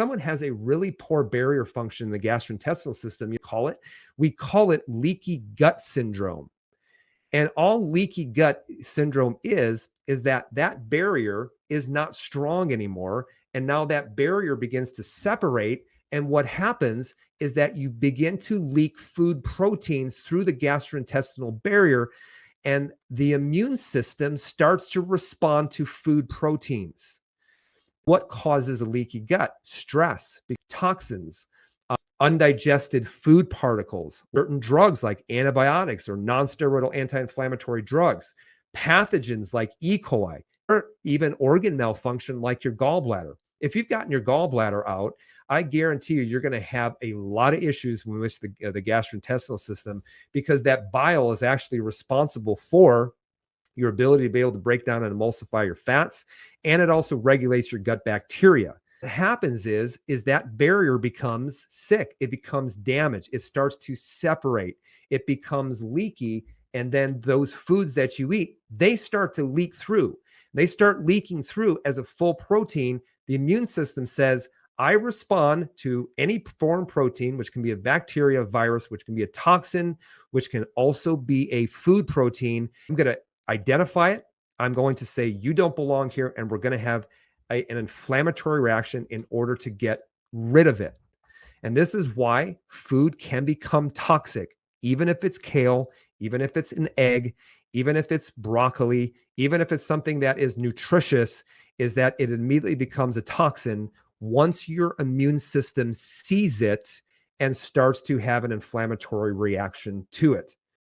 someone has a really poor barrier function in the gastrointestinal system, we call it leaky gut syndrome. And all leaky gut syndrome is that barrier is not strong anymore. And now that barrier begins to separate. And what happens is that you begin to leak food proteins through the gastrointestinal barrier, and the immune system starts to respond to food proteins. What causes a leaky gut? Stress, toxins, undigested food particles, certain drugs like antibiotics or non-steroidal anti-inflammatory drugs, pathogens like E. coli, or even organ malfunction like your gallbladder. If you've gotten your gallbladder out, I guarantee you're going to have a lot of issues with the gastrointestinal system, because that bile is actually responsible for your ability to be able to break down and emulsify your fats, and it also regulates your gut bacteria. What happens is that barrier becomes sick. It becomes damaged. It starts to separate. It becomes leaky. And then those foods that you eat, they start to leak through. They start leaking through as a full protein. The immune system says, I respond to any foreign protein, which can be a bacteria, a virus, which can be a toxin, which can also be a food protein. I'm going to identify it. I'm going to say, you don't belong here. And we're going to have an inflammatory reaction in order to get rid of it. And this is why food can become toxic, even if it's kale, even if it's an egg, even if it's broccoli, even if it's something that is nutritious, is that it immediately becomes a toxin once your immune system sees it and starts to have an inflammatory reaction to it.